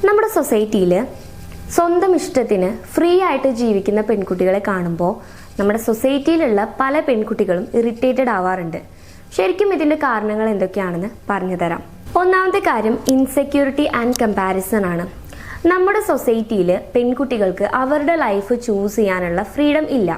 നമ്മുടെ സൊസൈറ്റിയിൽ സ്വന്തം ഇഷ്ടത്തിന് ഫ്രീ ആയിട്ട് ജീവിക്കുന്ന പെൺകുട്ടികളെ കാണുമ്പോൾ നമ്മുടെ സൊസൈറ്റിയിലുള്ള പല പെൺകുട്ടികളും ഇറിറ്റേറ്റഡ് ആവാറുണ്ട്. ശരിക്കും ഇതിൻ്റെ കാരണങ്ങൾ എന്തൊക്കെയാണെന്ന് പറഞ്ഞു തരാം. ഒന്നാമത്തെ കാര്യം ഇൻസെക്യൂരിറ്റി ആൻഡ് കമ്പാരിസൺ ആണ്. നമ്മുടെ സൊസൈറ്റിയിൽ പെൺകുട്ടികൾക്ക് അവരുടെ ലൈഫ് ചൂസ് ചെയ്യാനുള്ള ഫ്രീഡം ഇല്ല.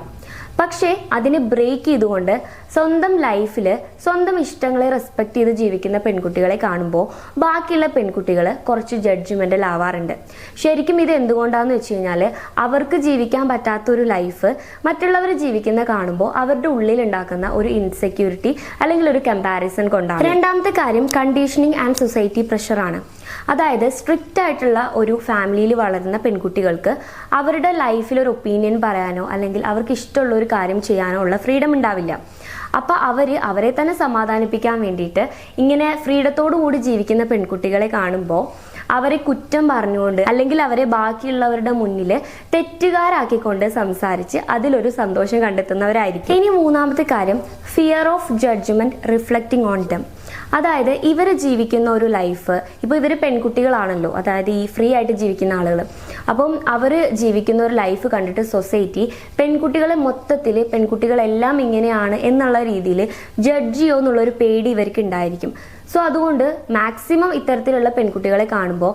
പക്ഷേ അതിനെ ബ്രേക്ക് ചെയ്തുകൊണ്ട് സ്വന്തം ലൈഫിൽ സ്വന്തം ഇഷ്ടങ്ങളെ റെസ്പെക്ട് ചെയ്ത് ജീവിക്കുന്ന പെൺകുട്ടികളെ കാണുമ്പോൾ ബാക്കിയുള്ള പെൺകുട്ടികൾ കുറച്ച് ജഡ്ജ്മെൻ്റൽ ആവാറുണ്ട്. ശരിക്കും ഇത് എന്തുകൊണ്ടാണെന്ന് വെച്ച് കഴിഞ്ഞാൽ അവർക്ക് ജീവിക്കാൻ പറ്റാത്തൊരു ലൈഫ് മറ്റുള്ളവർ ജീവിക്കുന്ന കാണുമ്പോൾ അവരുടെ ഉള്ളിൽ ഉണ്ടാക്കുന്ന ഒരു ഇൻസെക്യൂരിറ്റി അല്ലെങ്കിൽ ഒരു കമ്പാരിസൺ കൊണ്ടാണ്. രണ്ടാമത്തെ കാര്യം കണ്ടീഷനിങ് ആൻഡ് സൊസൈറ്റി പ്രഷറാണ്. അതായത് സ്ട്രിക്റ്റ് ആയിട്ടുള്ള ഒരു ഫാമിലിയിൽ വളരുന്ന പെൺകുട്ടികൾക്ക് അവരുടെ ലൈഫിൽ ഒരു ഒപ്പീനിയൻ പറയാനോ അല്ലെങ്കിൽ അവർക്ക് ഇഷ്ടമുള്ള ഒരു കാര്യം ചെയ്യാനോ ഉള്ള ഫ്രീഡം ഉണ്ടാവില്ല. അപ്പോൾ അവരെ തന്നെ സമാധാനിപ്പിക്കാൻ വേണ്ടിയിട്ട് ഇങ്ങനെ ഫ്രീഡത്തോടു കൂടി ജീവിക്കുന്ന പെൺകുട്ടികളെ കാണുമ്പോൾ അവരെ കുറ്റം പറഞ്ഞുകൊണ്ട് അല്ലെങ്കിൽ അവരെ ബാക്കിയുള്ളവരുടെ മുന്നിൽ തെറ്റുകാരാക്കിക്കൊണ്ട് സംസാരിച്ച് അതിലൊരു സന്തോഷം കണ്ടെത്തുന്നവരായിരിക്കും. ഇനി മൂന്നാമത്തെ കാര്യം fear of judgement reflecting on them. അതായത് ഇവർ ജീവിക്കുന്ന ഒരു ലൈഫ്, ഇപ്പോൾ ഇവർ പെൺകുട്ടികളാണല്ലോ, അതായത് ഈ ഫ്രീ ആയിട്ട് ജീവിക്കുന്ന ആളുകൾ. അപ്പം അവർ ജീവിക്കുന്ന ഒരു ലൈഫ് കണ്ടിട്ട് സൊസൈറ്റി പെൺകുട്ടികളെ മൊത്തത്തിൽ പെൺകുട്ടികളെല്ലാം ഇങ്ങനെയാണ് എന്നുള്ള രീതിയിൽ ജഡ്ജ് ചെയ്യുമോ എന്നുള്ളൊരു പേടി ഇവർക്ക് ഉണ്ടായിരിക്കും. സോ അതുകൊണ്ട് മാക്സിമം ഇത്തരത്തിലുള്ള പെൺകുട്ടികളെ കാണുമ്പോൾ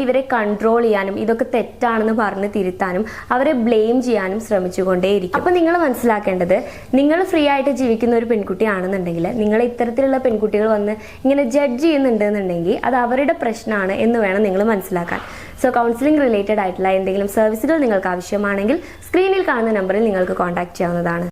ഇവരെ കൺട്രോൾ ചെയ്യാനും ഇതൊക്കെ തെറ്റാണെന്ന് പറഞ്ഞ് തിരുത്താനും അവരെ ബ്ലെയിം ചെയ്യാനും ശ്രമിച്ചുകൊണ്ടേയിരിക്കും. അപ്പോൾ നിങ്ങൾ മനസ്സിലാക്കേണ്ടത്, നിങ്ങൾ ഫ്രീ ആയിട്ട് ജീവിക്കുന്ന ഒരു പെൺകുട്ടിയാണെന്നുണ്ടെങ്കിൽ നിങ്ങൾ ഇത്തരത്തിലുള്ള പെൺകുട്ടികൾ വന്ന് ഇങ്ങനെ ജഡ്ജ് ചെയ്യുന്നുണ്ടെന്നുണ്ടെങ്കിൽ അത് അവരുടെ പ്രശ്നമാണ് എന്ന് വേണം നിങ്ങൾ മനസ്സിലാക്കാൻ. സോ കൗൺസിലിംഗ് റിലേറ്റഡ് ആയിട്ടുള്ള എന്തെങ്കിലും സർവീസുകൾ നിങ്ങൾക്ക് ആവശ്യമാണെങ്കിൽ സ്ക്രീനിൽ കാണുന്ന നമ്പറിൽ നിങ്ങൾക്ക് കോൺടാക്ട് ചെയ്യാവുന്നതാണ്.